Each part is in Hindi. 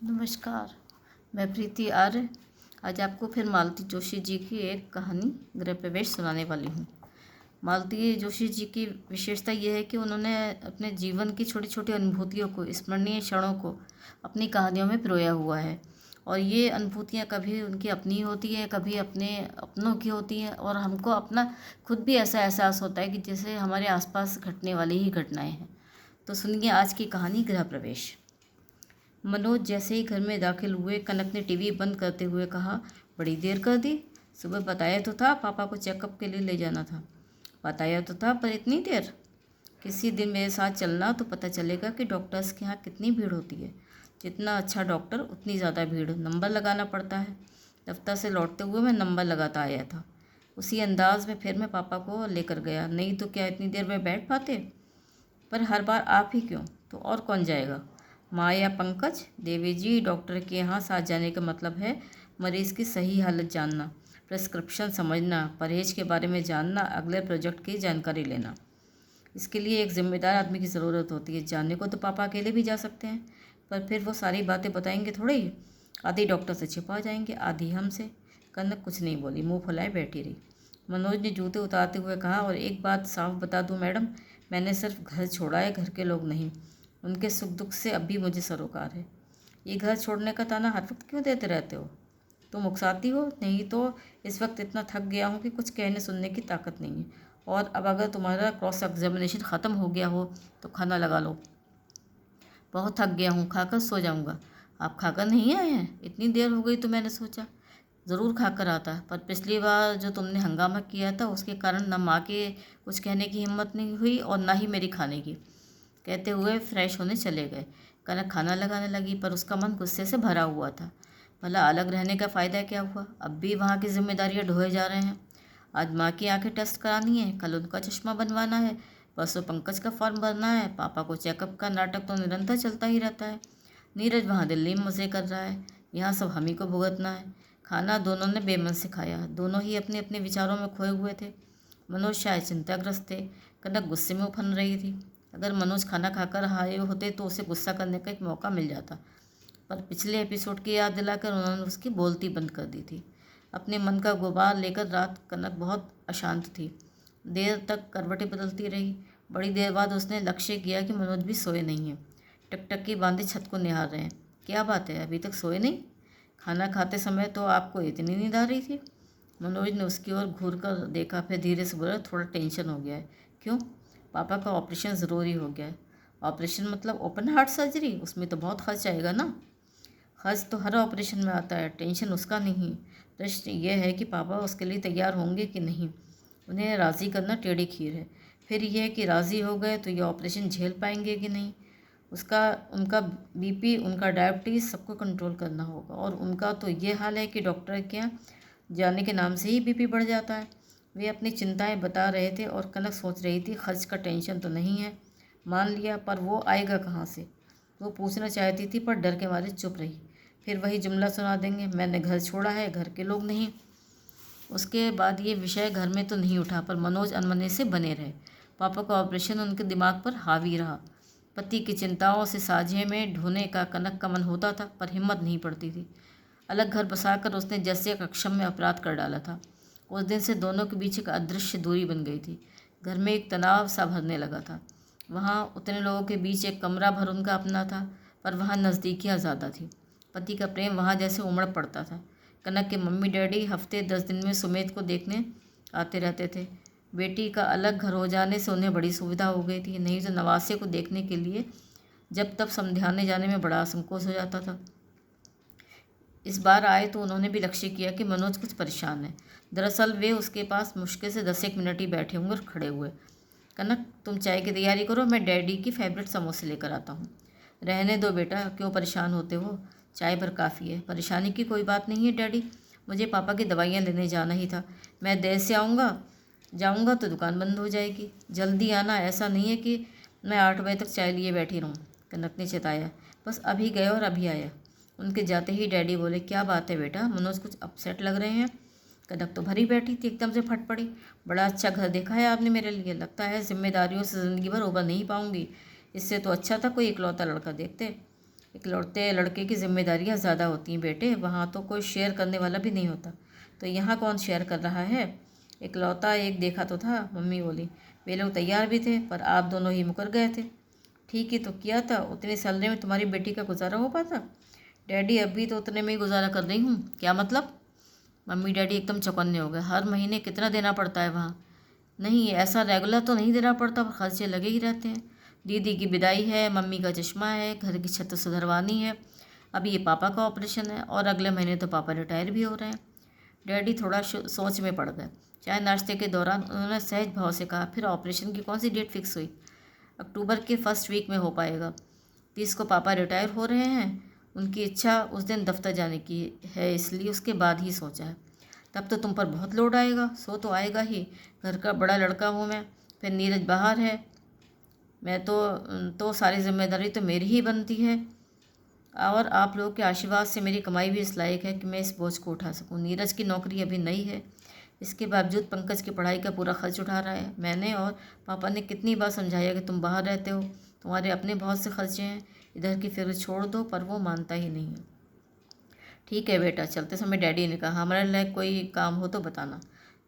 नमस्कार। मैं प्रीति आर्य आज आपको फिर मालती जोशी जी की एक कहानी गृह प्रवेश सुनाने वाली हूँ। मालती जोशी जी की विशेषता यह है कि उन्होंने अपने जीवन की छोटी छोटी अनुभूतियों को, स्मरणीय क्षणों को अपनी कहानियों में पिरोया हुआ है। और ये अनुभूतियाँ कभी उनकी अपनी होती हैं, कभी अपने अपनों की होती हैं, और हमको अपना खुद भी ऐसा एहसास होता है कि जैसे हमारे आसपास घटने वाली ही घटनाएं हैं। तो सुनिए आज की कहानी गृह प्रवेश। मनोज जैसे ही घर में दाखिल हुए, कनक ने टीवी बंद करते हुए कहा, बड़ी देर कर दी। सुबह बताया तो था पापा को चेकअप के लिए ले जाना था। बताया तो था, पर इतनी देर। किसी दिन मेरे साथ चलना तो पता चलेगा कि डॉक्टर्स के यहाँ कितनी भीड़ होती है। जितना अच्छा डॉक्टर उतनी ज़्यादा भीड़, नंबर लगाना पड़ता है। दफ्तर से लौटते हुए मैं नंबर लगाता आया था। उसी अंदाज में फिर मैं पापा को लेकर गया। नहीं तो क्या इतनी देर में बैठ पाते? पर हर बार आप ही क्यों, तो और कौन जाएगा? माँ या पंकज? देवी जी, डॉक्टर के यहाँ साथ जाने का मतलब है मरीज़ की सही हालत जानना, प्रिस्क्रिप्शन समझना, परहेज के बारे में जानना, अगले प्रोजेक्ट की जानकारी लेना। इसके लिए एक जिम्मेदार आदमी की ज़रूरत होती है। जानने को तो पापा अकेले भी जा सकते हैं, पर फिर वो सारी बातें बताएंगे थोड़े ही। आधी डॉक्टर से छिपा जाएंगे, आधी हमसे। कनक कुछ नहीं बोली, मुँह फुलाए बैठी रही। मनोज ने जूते उतारते हुए कहा, और एक बात साफ बता दूं मैडम, मैंने सिर्फ घर छोड़ा है, घर के लोग नहीं। उनके सुख दुख से अब भी मुझे सरोकार है। ये घर छोड़ने का ताना हर वक्त क्यों देते रहते हो? तुम उकसाती हो? नहीं तो इस वक्त इतना थक गया हूँ कि कुछ कहने सुनने की ताकत नहीं है। और अब अगर तुम्हारा क्रॉस एग्जामिनेशन ख़त्म हो गया हो तो खाना लगा लो। बहुत थक गया हूँ, खाकर सो जाऊँगा। आप खाकर नहीं आए हैं? इतनी देर हो गई तो मैंने सोचा ज़रूर खाकर आता, पर पिछली बार जो तुमने हंगामा किया था उसके कारण न माँ के कुछ कहने की हिम्मत नहीं हुई और ना ही मेरी खाने की। कहते हुए फ्रेश होने चले गए। कनक खाना लगाने लगी, पर उसका मन गुस्से से भरा हुआ था। भला अलग रहने का फ़ायदा क्या हुआ? अब भी वहाँ की जिम्मेदारियाँ ढोए जा रहे हैं। आज माँ की आंखें टेस्ट करानी है, कल उनका चश्मा बनवाना है, परसों पंकज का फॉर्म भरना है, पापा को चेकअप का नाटक तो निरंतर चलता ही रहता है। नीरज वहाँ दिल्ली में मज़े कर रहा है, यहाँ सब हम ही को भुगतना है। खाना दोनों ने बेमन से खाया, दोनों ही अपने अपने विचारों में खोए हुए थे। मनोज शायद चिंताग्रस्त थे, कनक गुस्से में उफन रही थी। अगर मनोज खाना खाकर आए होते तो उसे गुस्सा करने का एक मौका मिल जाता, पर पिछले एपिसोड की याद दिलाकर उन्होंने उसकी बोलती बंद कर दी थी। अपने मन का गुबार लेकर रात कनक बहुत अशांत थी। देर तक करवटें बदलती रही। बड़ी देर बाद उसने लक्ष्य किया कि मनोज भी सोए नहीं है। टकटकी बांधे छत को निहार रहे हैं। क्या बात है, अभी तक सोए नहीं? खाना खाते समय तो आपको इतनी नींद आ रही थी। मनोज ने उसकी ओर घूर कर देखा, फिर धीरे से बोला, थोड़ा टेंशन हो गया है। क्यों? पापा का ऑपरेशन ज़रूरी हो गया है। ऑपरेशन मतलब ओपन हार्ट सर्जरी? उसमें तो बहुत खर्च आएगा ना। खर्च तो हर ऑपरेशन में आता है, टेंशन उसका नहीं। प्रश्न यह है कि पापा उसके लिए तैयार होंगे कि नहीं। उन्हें राज़ी करना टेढ़ी खीर है। फिर यह है कि राज़ी हो गए तो ये ऑपरेशन झेल पाएंगे कि नहीं। उसका उनका बीपी, उनका डायबिटीज़ सबको कंट्रोल करना होगा, और उनका तो ये हाल है कि डॉक्टर के यहाँ जाने के नाम से ही बीपी बढ़ जाता है। वे अपनी चिंताएं बता रहे थे और कनक सोच रही थी, खर्च का टेंशन तो नहीं है, मान लिया, पर वो आएगा कहाँ से? वो पूछना चाहती थी पर डर के मारे चुप रही। फिर वही जुमला सुना देंगे, मैंने घर छोड़ा है, घर के लोग नहीं। उसके बाद ये विषय घर में तो नहीं उठा, पर मनोज अनमने से बने रहे। पापा का ऑपरेशन उनके दिमाग पर हावी रहा। पति की चिंताओं से साझे में ढोने का कनक का मन होता था, पर हिम्मत नहीं पड़ती थी। अलग घर बसाकर उसने जैसे एक अक्षम्य अपराध कर डाला था। उस दिन से दोनों के बीच एक अदृश्य दूरी बन गई थी। घर में एक तनाव सा भरने लगा था। वहाँ उतने लोगों के बीच एक कमरा भर उनका अपना था, पर वहाँ नज़दीकियाँ ज़्यादा थी। पति का प्रेम वहाँ जैसे उमड़ पड़ता था। कनक के मम्मी डैडी हफ्ते 10 दिन में सुमेध को देखने आते रहते थे। बेटी का अलग घर हो जाने से उन्हें बड़ी सुविधा हो गई थी, नहीं तो नवासे को देखने के लिए जब तब समझाने जाने में बड़ा संकोच हो जाता था। इस बार आए तो उन्होंने भी लक्ष्य किया कि मनोज कुछ परेशान है। दरअसल वे उसके पास मुश्किल से 10-1 मिनट ही बैठे होंगे और खड़े हुए। कनक, तुम चाय की तैयारी करो, मैं डैडी की फेवरेट समोसे लेकर आता हूँ। रहने दो बेटा, क्यों परेशान होते हो? चाय पर काफ़ी है। परेशानी की कोई बात नहीं है डैडी, मुझे पापा की दवाइयाँ लेने जाना ही था। मैं देर से जाऊँगा तो दुकान बंद हो जाएगी। जल्दी आना, ऐसा नहीं है कि मैं 8 बजे तक चाय लिए बैठी रहूँ। कनक ने चिताया। बस अभी गए और अभी आया। उनके जाते ही डैडी बोले, क्या बात है बेटा, मनोज कुछ अपसेट लग रहे हैं। कनक तो भरी बैठी थी, एकदम से फट पड़ी। बड़ा अच्छा घर देखा है आपने मेरे लिए, लगता है जिम्मेदारियों से ज़िंदगी भर उबर नहीं पाऊंगी। इससे तो अच्छा था कोई इकलौता लड़का देखते। इकलौते लड़के की जिम्मेदारियाँ ज़्यादा होती हैं बेटे, वहाँ तो कोई शेयर करने वाला भी नहीं होता। तो यहाँ कौन शेयर कर रहा है? इकलौता एक देखा तो था, मम्मी बोली। वे लोग तैयार भी थे पर आप दोनों ही मुकर गए थे। ठीक ही तो किया था, उतनी सैलरी में तुम्हारी बेटी का गुजारा हो पाता? डैडी अभी तो उतने में ही गुजारा कर रही हूँ। क्या मतलब? मम्मी डैडी एकदम चौकन्ने हो गए। हर महीने कितना देना पड़ता है वहाँ? नहीं, ऐसा रेगुलर तो नहीं देना पड़ता पर खर्चे लगे ही रहते हैं। दीदी की विदाई है, मम्मी का चश्मा है, घर की छत सुधरवानी है, अभी ये पापा का ऑपरेशन है और अगले महीने तो पापा रिटायर भी हो रहे हैं। डैडी थोड़ा सोच में पड़ गए। चाय नाश्ते के दौरान उन्होंने सहज भाव से कहा, फिर ऑपरेशन की कौन सी डेट फिक्स हुई? अक्टूबर के फर्स्ट वीक में हो पाएगा। 30 को पापा रिटायर हो रहे हैं, उनकी इच्छा उस दिन दफ्तर जाने की है, इसलिए उसके बाद ही सोचा है। तब तो तुम पर बहुत लोड आएगा। सो तो आएगा ही, घर का बड़ा लड़का हूँ मैं, फिर नीरज बाहर है, मैं तो सारी जिम्मेदारी तो मेरी ही बनती है। और आप लोगों के आशीर्वाद से मेरी कमाई भी इस लायक है कि मैं इस बोझ को उठा सकूं। नीरज की नौकरी अभी नई है, इसके बावजूद पंकज की पढ़ाई का पूरा खर्च उठा रहा है। मैंने और पापा ने कितनी बार समझाया कि तुम बाहर रहते हो, तुम्हारे अपने बहुत से खर्चे हैं, इधर की फिक्र छोड़ दो, पर वो मानता ही नहीं है। ठीक है बेटा। चलते समय डैडी ने कहा, हमारे लायक कोई काम हो तो बताना।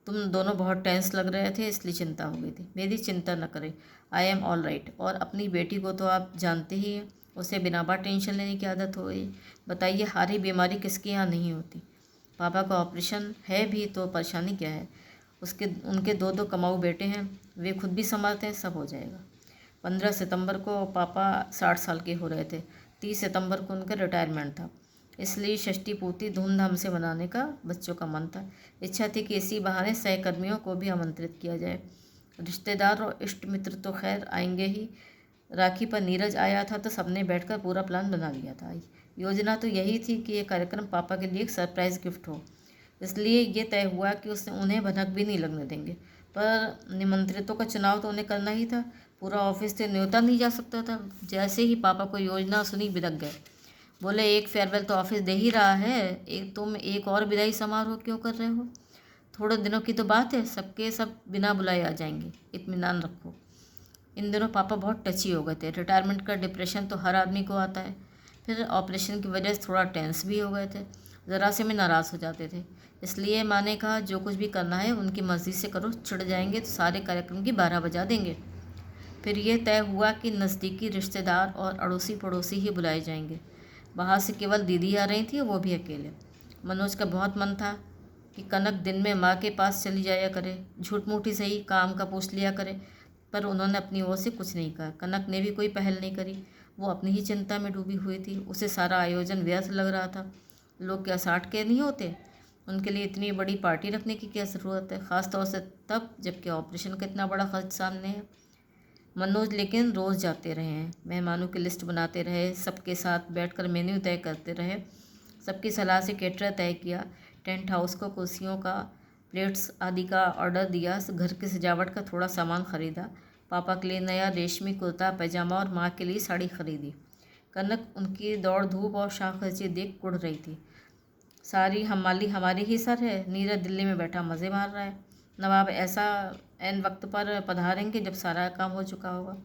तुम दोनों बहुत टेंस लग रहे थे, इसलिए चिंता हो गई थी। मेरी चिंता न करें, आई एम ऑल राइट। और अपनी बेटी को तो आप जानते ही हैं, उसे बिना बात टेंशन लेने की आदत हो गई। बताइए, हारी बीमारी किसके यहाँ नहीं होती? पापा का ऑपरेशन है भी तो परेशानी क्या है? उनके दो दो कमाऊ बेटे हैं, वे खुद भी संभालते हैं, सब हो जाएगा। 15 सितंबर को पापा 60 साल के हो रहे थे। 30 सितंबर को उनका रिटायरमेंट था, इसलिए षष्ठी पूर्ति धूमधाम से मनाने का बच्चों का मन था। इच्छा थी कि इसी बहाने सहकर्मियों को भी आमंत्रित किया जाए। रिश्तेदार और इष्ट मित्र तो खैर आएंगे ही। राखी पर नीरज आया था तो सबने बैठकर पूरा प्लान बना लिया था। योजना तो यही थी कि ये कार्यक्रम पापा के लिए एक सरप्राइज़ गिफ्ट हो, इसलिए ये तय हुआ कि उन्हें भनक भी नहीं लगने देंगे। पर निमंत्रितों का चुनाव तो उन्हें करना ही था, पूरा ऑफिस से न्योता नहीं जा सकता था। जैसे ही पापा को योजना सुनी बिदक गए। बोले, एक फेयरवेल तो ऑफिस दे ही रहा है, तुम एक और विदाई समारोह क्यों कर रहे हो? थोड़े दिनों की तो बात है, सबके सब बिना बुलाए आ जाएंगे, इत्मीनान रखो। इन दिनों पापा बहुत टची हो गए थे। रिटायरमेंट का डिप्रेशन तो हर आदमी को आता है, फिर ऑपरेशन की वजह से थोड़ा टेंस भी हो गए थे, ज़रा से में नाराज़ हो जाते थे। इसलिए माँ ने कहा, जो कुछ भी करना है उनकी मर्ज़ी से करो, चिढ़ जाएंगे तो सारे कार्यक्रम की 12 बजा देंगे। फिर यह तय हुआ कि नज़दीकी रिश्तेदार और अड़ोसी पड़ोसी ही बुलाए जाएंगे। बाहर से केवल दीदी आ रही थी, वो भी अकेले। मनोज का बहुत मन था कि कनक दिन में माँ के पास चली जाया करे, झूठ मूठ ही सही काम का पूछ लिया करे, पर उन्होंने अपनी ओर से कुछ नहीं कहा। कनक ने भी कोई पहल नहीं करी, वो अपनी ही चिंता में डूबी हुई थी। उसे सारा आयोजन व्यर्थ लग रहा था। लोग क्या 60 के नहीं होते? उनके लिए इतनी बड़ी पार्टी रखने की क्या ज़रूरत है, ख़ास तौर से तब जबकि ऑपरेशन का इतना बड़ा खर्च सामने है। मनोज लेकिन रोज़ जाते रहे हैं, मेहमानों की लिस्ट बनाते रहे, सबके साथ बैठकर मेन्यू तय करते रहे, सबकी सलाह से कैटरर तय किया, टेंट हाउस को, कुर्सियों का, प्लेट्स आदि का ऑर्डर दिया, घर की सजावट का थोड़ा सामान ख़रीदा। पापा के लिए नया रेशमी कुर्ता पैजामा और माँ के लिए साड़ी खरीदी। कनक उनकी दौड़ धूप और शाख खर्ची देख कुढ़ रही थी। सारी हमाली हमारी ही सर है, नीरज दिल्ली में बैठा मज़े मार रहा है, नवाब ऐसा एन वक्त पर पधारेंगे जब सारा काम हो चुका होगा।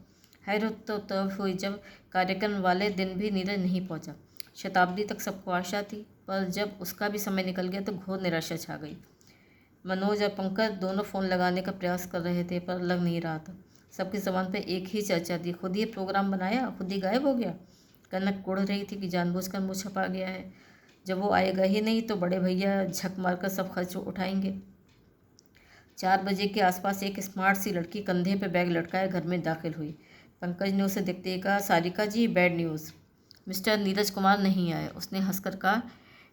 हैरत तो तब हुई जब कार्यक्रम वाले दिन भी नीरज नहीं पहुंचा। शताब्दी तक सबको आशा थी, पर जब उसका भी समय निकल गया तो घोर निराशा छा गई। मनोज और पंकज दोनों फ़ोन लगाने का प्रयास कर रहे थे पर लग नहीं रहा था। सबकी ज़बान पे एक ही चर्चा थी, खुद ही प्रोग्राम बनाया, खुद ही गायब हो गया। कनक कुढ़ रही थी कि जानबूझकर मुँह छपा गया है, जब वो आएगा ही नहीं तो बड़े भैया झक मारकर सब खर्च उठाएंगे। 4 बजे के आसपास एक स्मार्ट सी लड़की कंधे पे बैग लटकाए घर में दाखिल हुई। पंकज ने उसे देखते ही कहा, Sarika ji, bad news, mister Neeraj Kumar नहीं आए। उसने हंसकर कहा,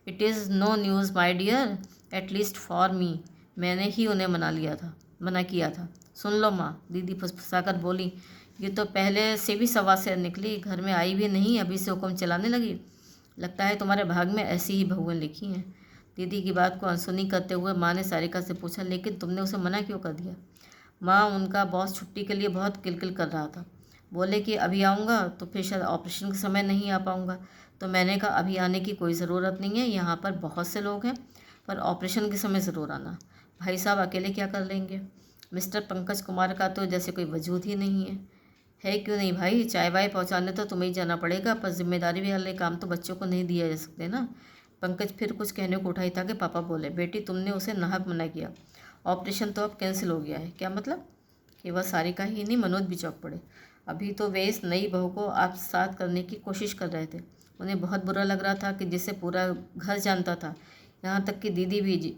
it is no news my dear, at least for me. मैंने ही उन्हें मना किया था। सुन लो माँ, दीदी फुसफुसाकर बोली, ये तो पहले से भी सवा से निकली, घर में आई भी नहीं, अभी से हुक्म चलाने लगी। लगता है तुम्हारे भाग में ऐसी ही बहुएं लिखी हैं। दीदी की बात को अनसुनी करते हुए माँ ने सारिका से पूछा, लेकिन तुमने उसे मना क्यों कर दिया? माँ, उनका बॉस छुट्टी के लिए बहुत किलकिल कर रहा था। बोले कि अभी आऊँगा तो फिर शायद ऑपरेशन के समय नहीं आ पाऊँगा। तो मैंने कहा, अभी आने की कोई ज़रूरत नहीं है, यहाँ पर बहुत से लोग हैं, पर ऑपरेशन के समय ज़रूर आना। भाई साहब अकेले क्या कर लेंगे? मिस्टर पंकज कुमार का तो जैसे कोई वजूद ही नहीं है। है क्यों नहीं भाई, चाय वाय पहुँचाने तो तुम्हें ही जाना पड़ेगा, पर जिम्मेदारी वाले काम तो बच्चों को नहीं दिया जा सकते ना। पंकज फिर कुछ कहने को उठाई था कि पापा बोले, बेटी तुमने उसे नाहक मना किया, ऑपरेशन तो अब कैंसिल हो गया है। क्या मतलब? केवल सारिका ही नहीं, मनोज भी चौंक पड़े। अभी तो वे इस नई बहू को आत्मसात करने की कोशिश कर रहे थे। उन्हें बहुत बुरा लग रहा था कि जिसे पूरा घर जानता था, यहाँ तक कि दीदी भी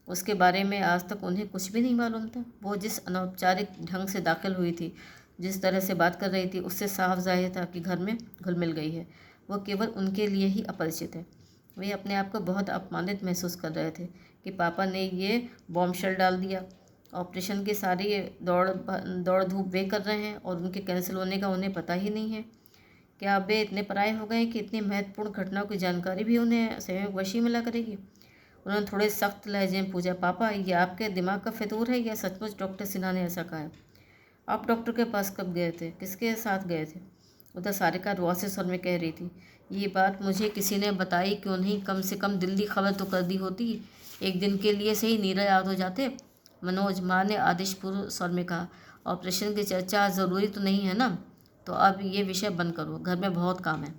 उसके बारे में आज तक उन्हें कुछ भी नहीं मालूम था। वो जिस अनौपचारिक ढंग से दाखिल हुई थी, जिस तरह से बात कर रही थी, उससे साफ जाहिर था कि घर में घुल मिल गई है। वो केवल उनके लिए ही अपरिचित है। वे अपने आप को बहुत अपमानित महसूस कर रहे थे कि पापा ने ये बॉम्बशेल डाल दिया। ऑपरेशन की सारी दौड़ धूप वे कर रहे हैं और उनके कैंसिल होने का उन्हें पता ही नहीं है। क्या अब वे इतने पराये हो गए कि इतनी महत्वपूर्ण घटनाओं की जानकारी भी उन्हें स्वयं वशी मिला करेगी? उन्होंने थोड़े सख्त लहजे में पूछा, पापा ये आपके दिमाग का फितूर है या सचमुच डॉक्टर सिन्हा ने ऐसा कहा है? आप डॉक्टर के पास कब गए थे? किसके साथ गए थे? उधर सारिका रुआसे स्वर में कह रही थी, ये बात मुझे किसी ने बताई क्यों नहीं, कम से कम दिल्ली खबर तो कर दी होती, एक दिन के लिए सही नीरज याद हो जाते। मनोज, माँ ने आदेशपूर्व स्वर में कहा, ऑपरेशन की चर्चा ज़रूरी तो नहीं है ना, तो अब ये विषय बंद करो, घर में बहुत काम है।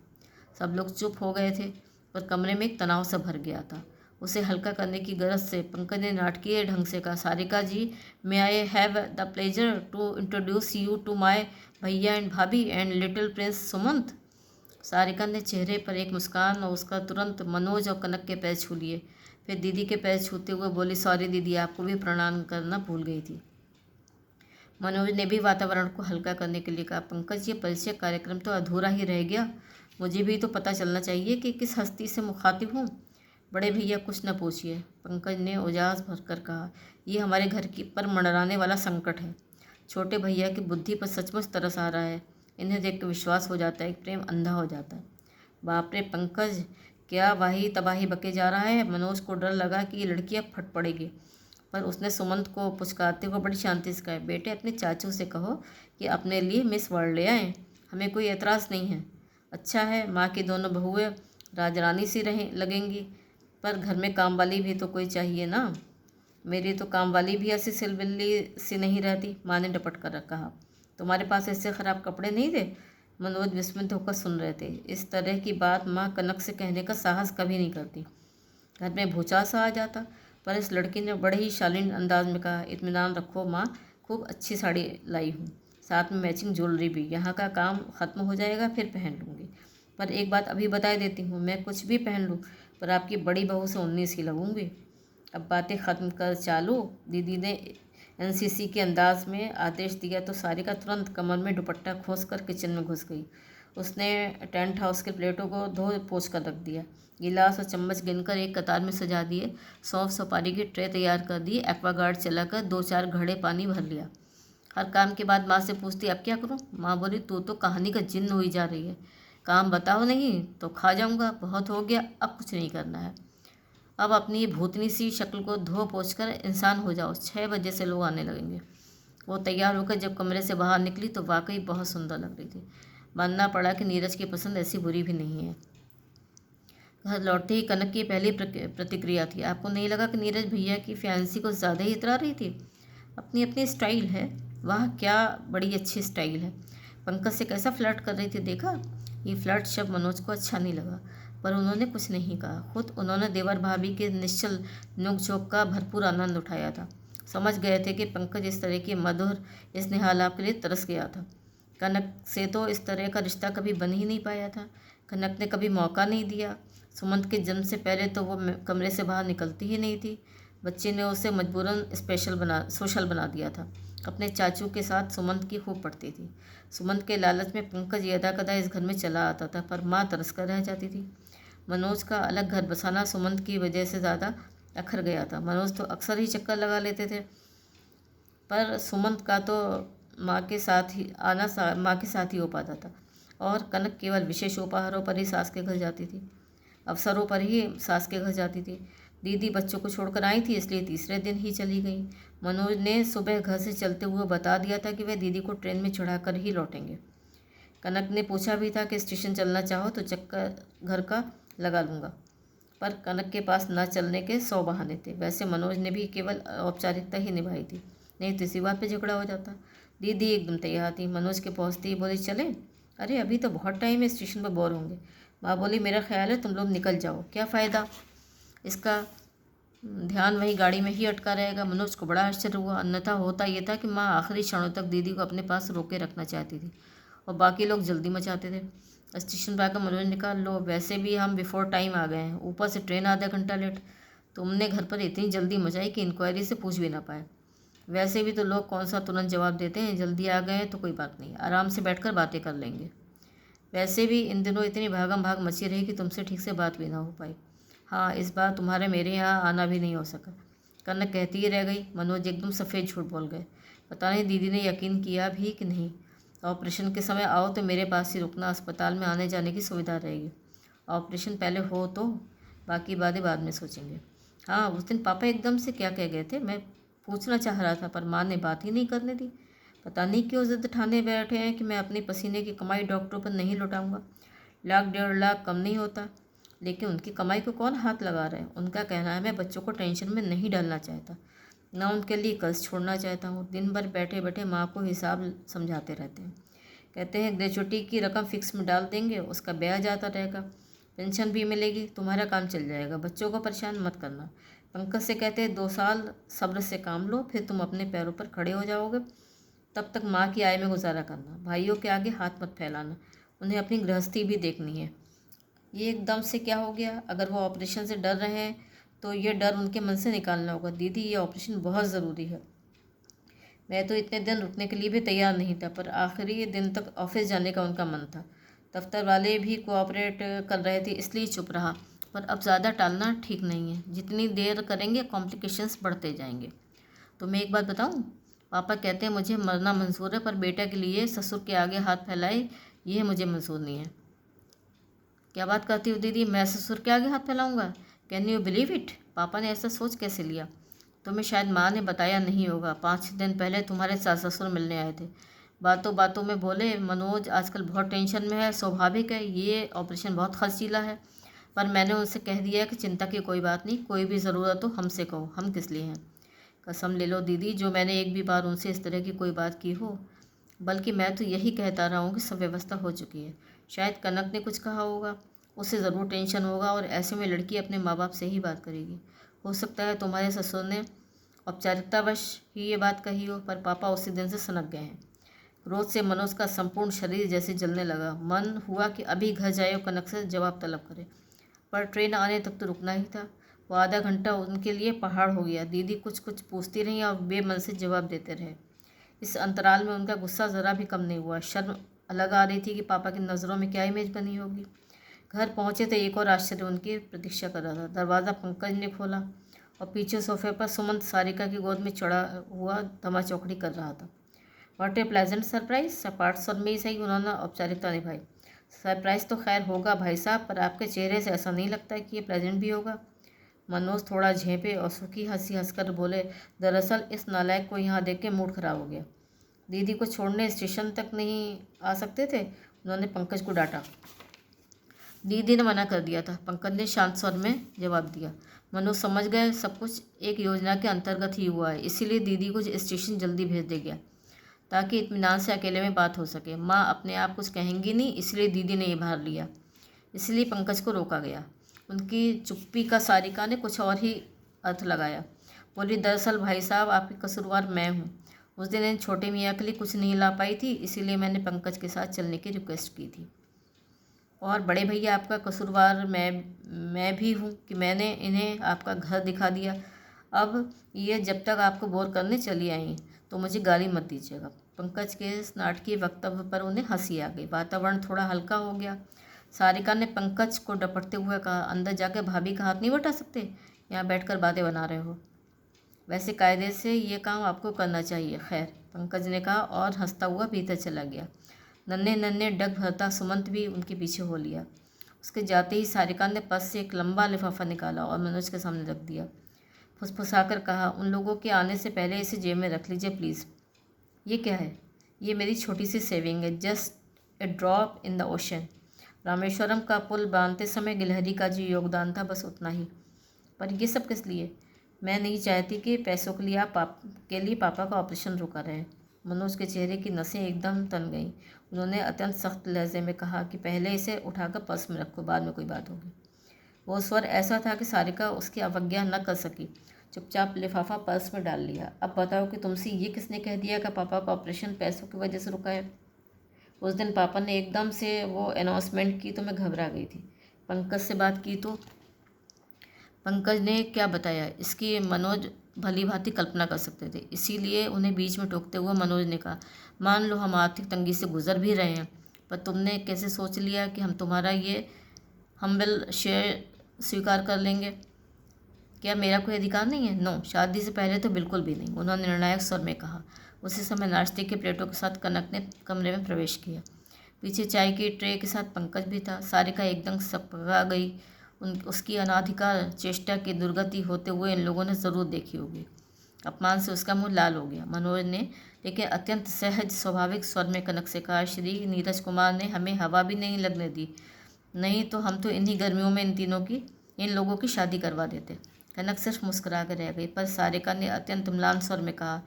सब लोग चुप हो गए थे, पर कमरे में एक तनाव सा भर गया था। उसे हल्का करने की गरज से पंकज ने नाटकीय ढंग से कहा, Sarika ji, may I have the pleasure to introduce you to my भैया एंड भाभी and little prince Sumant. Sarika ने चेहरे पर एक मुस्कान और उसका तुरंत मनोज और कनक के पैर छू लिए। फिर दीदी के पैर छूते हुए बोली, सॉरी दीदी, आपको भी प्रणाम करना भूल गई थी। मनोज ने भी वातावरण को हल्का करने के लिए कहा, पंकज, ये परिचय कार्यक्रम तो अधूरा ही रह गया, मुझे भी तो पता चलना चाहिए कि किस हस्ती से मुखातिब हूँ। बड़े भैया कुछ न पूछिए, पंकज ने उजास भरकर कहा, ये हमारे घर की पर मंडराने वाला संकट है। छोटे भैया की बुद्धि पर सचमुच तरस आ रहा है। इन्हें देख कर विश्वास हो जाता है कि प्रेम अंधा हो जाता है। बाप रे पंकज, क्या वाही तबाही बके जा रहा है। मनोज को डर लगा कि ये लड़की अब फट पड़ेगी, पर उसने सुमंत को पुचकारते हुए बड़ी शांति से कहा, बेटे अपने चाचू से कहो कि अपने लिए मिस वर्ल्ड ले आएँ, हमें कोई एतराज़ नहीं है। अच्छा है, माँ की दोनों बहुएं राजरानी सी रहें लगेंगी, पर घर में काम वाली भी तो कोई चाहिए ना। मेरी तो काम वाली भी ऐसी सिलबिल्ली सी नहीं रहती, माँ ने डपट कर कहा। तुम्हारे पास ऐसे ख़राब कपड़े नहीं थे? मनोज विस्मित होकर सुन रहे थे। इस तरह की बात माँ कनक से कहने का साहस कभी नहीं करती। घर में भूचाल सा आ जाता, पर इस लड़की ने बड़े ही शालीन अंदाज में कहा, इत्मीनान रखो माँ, खूब अच्छी साड़ी लाई हूँ, साथ में मैचिंग ज्वेलरी भी। यहाँ का काम ख़त्म हो जाएगा फिर पहन लूँगी, पर एक बात अभी बता देती हूँ, मैं कुछ भी पहन लूँ पर आपकी बड़ी बहू से 19 की लगूँगी। अब बातें ख़त्म कर चालू, दीदी ने एनसीसी के अंदाज में आदेश दिया तो सारिका तुरंत कमर में दुपट्टा खोस कर किचन में घुस गई। उसने टेंट हाउस के प्लेटों को धो पोंछ कर रख दिया, गिलास और चम्मच गिनकर एक कतार में सजा दिए, सौंफ सुपारी की ट्रे तैयार कर दी, एक्वागार्ड चलाकर 2-4 घड़े पानी भर लिया। हर काम के बाद माँ से पूछती, अब क्या करूँ? माँ बोली, तू तो कहानी का जिन्न हुई जा रही है, काम बताओ नहीं तो खा जाऊँगा, बहुत हो गया, अब कुछ नहीं करना है। अब अपनी ये भूतनी सी शक्ल को धो पोंछ कर इंसान हो जाओ, 6 बजे से लोग आने लगेंगे। वो तैयार होकर जब कमरे से बाहर निकली तो वाकई बहुत सुंदर लग रही थी। मानना पड़ा कि नीरज की पसंद ऐसी बुरी भी नहीं है। घर लौटते ही कनक की पहली प्रतिक्रिया थी, आपको नहीं लगा कि नीरज भैया की फैंसी को ज़्यादा ही इतरा रही थी? अपनी अपनी स्टाइल है, वाह क्या बड़ी अच्छी स्टाइल है। पंकज से कैसा फ्लर्ट कर रही थी देखा? ये फ्लर्ट शब्द मनोज को अच्छा नहीं लगा, पर उन्होंने कुछ नहीं कहा। खुद उन्होंने देवर भाभी के निश्चल नोक-झोंक का भरपूर आनंद उठाया था। समझ गए थे कि पंकज इस तरह के मधुर स्नेहालाप के लिए तरस गया था। कनक से तो इस तरह का रिश्ता कभी बन ही नहीं पाया था। कनक ने कभी मौका नहीं दिया। सुमंत के जन्म से पहले तो वो कमरे से बाहर निकलती ही नहीं थी। बच्चे ने उसे मजबूरन सोशल बना दिया था। अपने चाचू के साथ सुमंत की खूब पड़ती थी। सुमंत के लालच में पंकज यदा-कदा इस घर में चला आता था, पर माँ तरस कर रह जाती थी। मनोज का अलग घर बसाना सुमंत की वजह से ज़्यादा अखर गया था। मनोज तो अक्सर ही चक्कर लगा लेते थे, पर सुमंत का तो माँ के साथ ही हो पाता था, और कनक केवल विशेष उपहारों पर ही सास के घर जाती थी, अवसरों पर ही सास के घर जाती थी। दीदी बच्चों को छोड़कर आई थी, इसलिए तीसरे दिन ही चली गई। मनोज ने सुबह घर से चलते हुए बता दिया था कि वह दीदी को ट्रेन में चढ़ाकर ही लौटेंगे। कनक ने पूछा भी था कि स्टेशन चलना चाहो तो चक्कर घर का लगा लूँगा, पर कनक के पास न चलने के 100 बहाने थे। वैसे मनोज ने भी केवल औपचारिकता ही निभाई थी, नहीं तो इसी बात पे झगड़ा हो जाता। दीदी एकदम तैयार थी। मनोज के पहुँचते ही बोली, चले? अरे अभी तो बहुत टाइम है, स्टेशन पर बोर होंगे। माँ बोली, मेरा ख्याल है तुम लोग निकल जाओ, क्या फ़ायदा इसका, ध्यान वही गाड़ी में ही अटका रहेगा। मनोज को बड़ा आश्चर्य हुआ। अन्यथा होता ये था कि माँ आखिरी क्षणों तक दीदी को अपने पास रोके रखना चाहती थी और बाकी लोग जल्दी मचाते थे। स्टेशन पर आकर मनोज ने कहा, लो वैसे भी हम बिफोर टाइम आ गए हैं, ऊपर से ट्रेन आधा घंटा लेट। तुमने घर पर इतनी जल्दी मचाई कि इंक्वायरी से पूछ भी ना पाए। वैसे भी तो लोग कौन सा तुरंत जवाब देते हैं, जल्दी आ गए हैं तो कोई बात नहीं, आराम से बैठकर बातें कर लेंगे। वैसे भी इन दिनों इतनी भागम भाग मची रही कि तुमसे ठीक से बात भी ना हो पाई। हाँ, इस बार तुम्हारे मेरे यहाँ आना भी नहीं हो सका। कनक कहती ही रह गई। मनोज एकदम सफ़ेद झूठ बोल गए। पता नहीं दीदी ने यकीन किया भी कि नहीं। ऑपरेशन के समय आओ तो मेरे पास ही रुकना, अस्पताल में आने जाने की सुविधा रहेगी। ऑपरेशन पहले हो तो बाकी बातें बाद में सोचेंगे। हाँ, उस दिन पापा एकदम से क्या कह गए थे, मैं पूछना चाह रहा था पर माँ ने बात ही नहीं करने दी। पता नहीं क्यों ज़िद ठाने बैठे हैं कि मैं अपनी पसीने की कमाई डॉक्टरों पर नहीं लौटाऊंगा। 1,00,000 1,50,000 कम नहीं होता, लेकिन उनकी कमाई को कौन हाथ लगा रहा है। उनका कहना है मैं बच्चों को टेंशन में नहीं डालना चाहता, ना उनके लिए कर्ज छोड़ना चाहता हूँ। दिन भर बैठे बैठे माँ को हिसाब समझाते रहते हैं। कहते हैं ग्रेचुइटी की रकम फिक्स में डाल देंगे, उसका ब्याज आता रहेगा, पेंशन भी मिलेगी, तुम्हारा काम चल जाएगा, बच्चों को परेशान मत करना। पंकज से कहते हैं 2 साल सब्र से काम लो, फिर तुम अपने पैरों पर खड़े हो जाओगे। तब तक माँ की आय में गुजारा करना, भाइयों के आगे हाथ मत फैलाना, उन्हें अपनी गृहस्थी भी देखनी है। ये एकदम से क्या हो गया? अगर वो ऑपरेशन से डर रहे हैं तो ये डर उनके मन से निकालना होगा। दीदी, ये ऑपरेशन बहुत ज़रूरी है। मैं तो इतने दिन रुकने के लिए भी तैयार नहीं था, पर आखिरी दिन तक ऑफिस जाने का उनका मन था। दफ्तर वाले भी कोऑपरेट कर रहे थे, इसलिए चुप रहा। पर अब ज़्यादा टालना ठीक नहीं है, जितनी देर करेंगे कॉम्प्लिकेशंस बढ़ते जाएंगे। तो मैं एक बात बताऊं, पापा कहते हैं मुझे मरना मंजूर है, पर बेटा के लिए ससुर के आगे हाथ फैलाए ये मुझे मंजूर नहीं है। क्या बात करती हो दीदी, मैं ससुर के आगे हाथ फैलाऊंगा? Can you believe it? पापा ने ऐसा सोच कैसे लिया? तुम्हें शायद माँ ने बताया नहीं होगा, 5 दिन पहले तुम्हारे सास ससुर मिलने आए थे। बातों बातों में बोले, मनोज आजकल बहुत टेंशन में है, स्वाभाविक है, ये ऑपरेशन बहुत खर्चीला है। पर मैंने उनसे कह दिया है कि चिंता की कोई बात नहीं, कोई भी ज़रूरत हो हमसे कहो, हम किस लिए हैं। कसम ले लो दीदी, जो मैंने एक भी बार उनसे इस तरह की कोई बात की हो। बल्कि मैं तो यही कहता रहा हूँ कि सब व्यवस्था हो चुकी है। शायद कनक ने कुछ कहा होगा, उसे ज़रूर टेंशन होगा और ऐसे में लड़की अपने माँ बाप से ही बात करेगी। हो सकता है तुम्हारे ससुर ने औपचारिकतावश ही ये बात कही हो, पर पापा उसी दिन से सनक गए हैं। क्रोध से मनोज का संपूर्ण शरीर जैसे जलने लगा। मन हुआ कि अभी घर जाए और कनक से जवाब तलब करे, पर ट्रेन आने तक तो रुकना ही था। वो आधा घंटा उनके लिए पहाड़ हो गया। दीदी कुछ कुछ पूछती रहीं और बेमन से जवाब देते रहे। इस अंतराल में उनका गुस्सा ज़रा भी कम नहीं हुआ। शर्म अलग आ रही थी कि पापा की नज़रों में क्या इमेज बनी होगी। घर पहुँचे तो एक और आश्चर्य उनकी प्रतीक्षा कर रहा था। दरवाज़ा पंकज ने खोला और पीछे सोफे पर सुमंत सारिका की गोद में चढ़ा हुआ धमा चौकड़ी कर रहा था। What A pleasant surprise. सपाट स्वर में ही सही उन्होंने औपचारिकता निभाई। सरप्राइज़ तो खैर होगा भाई साहब, पर आपके चेहरे से ऐसा नहीं लगता कि ये प्रेजेंट भी होगा। मनोज थोड़ा झेंपे और सूखी हंसी हंसकर बोले, दरअसल इस नालायक को यहाँ देख के मूड खराब हो गया। दीदी को छोड़ने स्टेशन तक नहीं आ सकते थे? उन्होंने पंकज को डांटा। दीदी ने मना कर दिया था, पंकज ने शांत स्वर में जवाब दिया। मनोज समझ गए सब कुछ एक योजना के अंतर्गत ही हुआ है, इसीलिए दीदी को स्टेशन जल्दी भेज दे गया ताकि इत्मीनान से अकेले में बात हो सके। माँ अपने आप कुछ कहेंगी नहीं, इसलिए दीदी ने ये भार लिया। इसलिए पंकज को रोका गया। उनकी चुप्पी का सारिका ने कुछ और ही अर्थ लगाया। बोली, दरअसल भाई साहब आपकी कसूरवार मैं हूँ। उस दिन इन छोटे मियाँ के लिए कुछ नहीं ला पाई थी, इसीलिए मैंने पंकज के साथ चलने की रिक्वेस्ट की थी। और बड़े भैया आपका कसूरवार मैं भी हूँ कि मैंने इन्हें आपका घर दिखा दिया। अब ये जब तक आपको बोर करने चली आई तो मुझे गाली मत दीजिएगा। पंकज के इस नाटकीय वक्तव्य पर उन्हें हंसी आ गई। वातावरण थोड़ा हल्का हो गया। सारिका ने पंकज को डपटते हुए कहा, अंदर जाकर भाभी का हाथ नहीं बटा सकते, यहाँ बैठकर बातें बना रहे हो। वैसे कायदे से ये काम आपको करना चाहिए। खैर, पंकज ने कहा और हंसता हुआ भीतर चला गया। नन्हे नन्हे डग भरता सुमंत भी उनके पीछे हो लिया। उसके जाते ही सारिका ने पर्स से एक लंबा लिफाफा निकाला और मनोज के सामने रख दिया। फुसफुसाकर कहा, उन लोगों के आने से पहले इसे जेब में रख लीजिए प्लीज़। ये क्या है? ये मेरी छोटी सी सेविंग है, just a drop in the ocean. Rameswaram का पुल बांधते समय गिलहरी का जो योगदान था, बस उतना ही। पर ये सब किस लिए? मैं नहीं चाहती कि पैसों के लिए पापा का ऑपरेशन रुका रहे। मनोज के चेहरे की नसें एकदम तन गईं। उन्होंने अत्यंत सख्त लहजे में कहा कि पहले इसे उठाकर पर्स में रखो, बाद में कोई बात होगी। वो स्वर ऐसा था कि सारिका उसकी अवज्ञा न कर सकी। चुपचाप लिफाफा पर्स में डाल लिया। अब बताओ कि तुमसे ये किसने कह दिया कि पापा का ऑपरेशन पैसों की वजह से रुका है? उस दिन पापा ने एकदम से वो अनाउंसमेंट की तो मैं घबरा गई थी। पंकज से बात की तो पंकज ने क्या बताया, इसकी मनोज भली भांति कल्पना कर सकते थे। इसीलिए उन्हें बीच में टोकते हुए मनोज ने कहा, मान लो हम आर्थिक तंगी से गुजर भी रहे हैं, पर तुमने कैसे सोच लिया कि हम तुम्हारा ये हम्बल शेयर स्वीकार कर लेंगे? क्या मेरा कोई अधिकार नहीं है? नो, शादी से पहले तो बिल्कुल भी नहीं, उन्होंने निर्णायक स्वर में कहा। उसी समय नाश्ते के प्लेटों के साथ कनक ने कमरे में प्रवेश किया। पीछे चाय की ट्रे के साथ पंकज भी था। सारिका एकदम सपगा गई। उसकी अनाधिकार चेष्टा की दुर्गति होते हुए इन लोगों ने ज़रूर देखी होगी। अपमान से उसका मुंह लाल हो गया। मनोज ने लेकिन अत्यंत सहज स्वाभाविक स्वर में कनक से कहा, श्री नीरज कुमार ने हमें हवा भी नहीं लगने दी, नहीं तो हम तो इन्हीं गर्मियों में इन लोगों की शादी करवा देते। कनक सिर्फ मुस्कुरा कर रह गई, पर सारिका ने अत्यंत म्लान स्वर में कहा,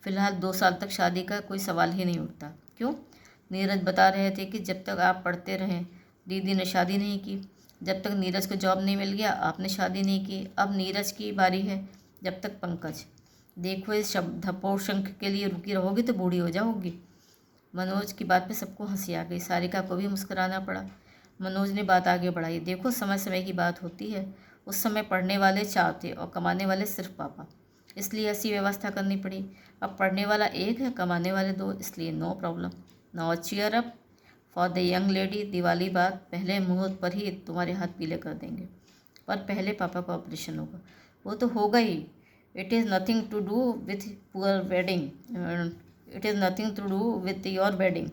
फिलहाल 2 साल तक शादी का कोई सवाल ही नहीं उठता। क्यों? नीरज बता रहे थे कि जब तक आप पढ़ते रहें दीदी ने शादी नहीं की, जब तक नीरज को जॉब नहीं मिल गया आपने शादी नहीं की, अब नीरज की बारी है, जब तक पंकज। देखो इस धपोर शंख के लिए रुकी रहोगी तो बूढ़ी हो जाओगी। मनोज की बात पे सबको हंसी आ गई। सारिका को भी मुस्कुराना पड़ा। मनोज ने बात आगे बढ़ाई, देखो समय समय की बात होती है, उस समय पढ़ने वाले 4 थे और कमाने वाले सिर्फ पापा, इसलिए ऐसी व्यवस्था करनी पड़ी। अब पढ़ने वाला 1 है, कमाने वाले 2, इसलिए no problem. Now cheer up for the young lady. Diwali बाद पहले मुहूर्त पर ही तुम्हारे हाथ पीले कर देंगे, पर पहले पापा का ऑपरेशन होगा। वो तो होगा ही। It is nothing to do with poor wedding, it is nothing to do with your wedding.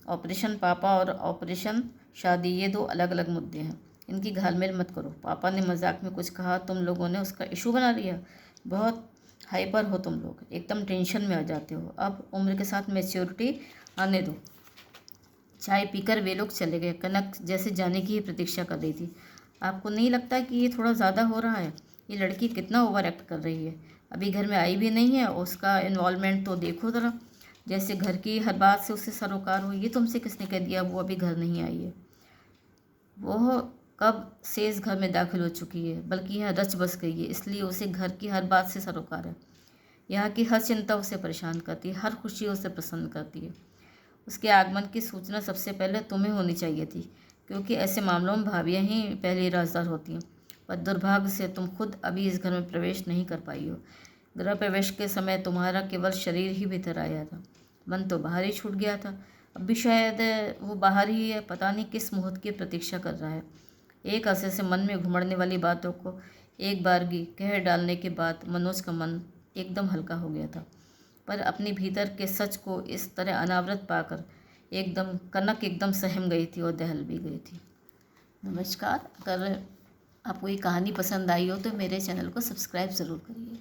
Operation पापा और ऑपरेशन शादी, ये 2 अलग अलग मुद्दे हैं, इनकी घालमेल मत करो। पापा ने मजाक में कुछ कहा, तुम लोगों ने उसका इशू बना लिया। बहुत हाइपर हो तुम लोग, एकदम टेंशन में आ जाते हो। अब उम्र के साथ मैच्योरिटी आने दो। चाय पीकर वे लोग चले गए। कनक जैसे जाने की ही प्रतीक्षा कर रही थी। आपको नहीं लगता कि ये थोड़ा ज़्यादा हो रहा है? ये लड़की कितना ओवर एक्ट कर रही है, अभी घर में आई भी नहीं है और उसका इन्वॉल्वमेंट तो देखो ज़रा, जैसे घर की हर बात से उससे सरोकार हो। ये तुमसे किसने कह दिया वो अभी घर नहीं आई है? वो कब से इस घर में दाखिल हो चुकी है, बल्कि यह रच बस गई है, इसलिए उसे घर की हर बात से सरोकार है। यहाँ की हर चिंता उसे परेशान करती है, हर खुशी उसे प्रसन्न करती है। उसके आगमन की सूचना सबसे पहले तुम्हें होनी चाहिए थी, क्योंकि ऐसे मामलों में भाभियाँ ही पहली राजदार होती हैं। पर दुर्भाग्य से तुम खुद अभी इस घर में प्रवेश नहीं कर पाई हो। गृह प्रवेश के समय तुम्हारा केवल शरीर ही भीतर आया था, मन तो बाहर ही छूट गया था। अब भी शायद वो बाहर ही है, पता नहीं किस मुहूर्त की प्रतीक्षा कर रहा है। एक अरसे से मन में घुमड़ने वाली बातों को एक बारगी कह डालने के बाद मनोज का मन एकदम हल्का हो गया था। पर अपने भीतर के सच को इस तरह अनावृत पाकर कनक एकदम सहम गई थी और दहल भी गई थी। नमस्कार, अगर आपको ये कहानी पसंद आई हो तो मेरे चैनल को सब्सक्राइब ज़रूर करिए।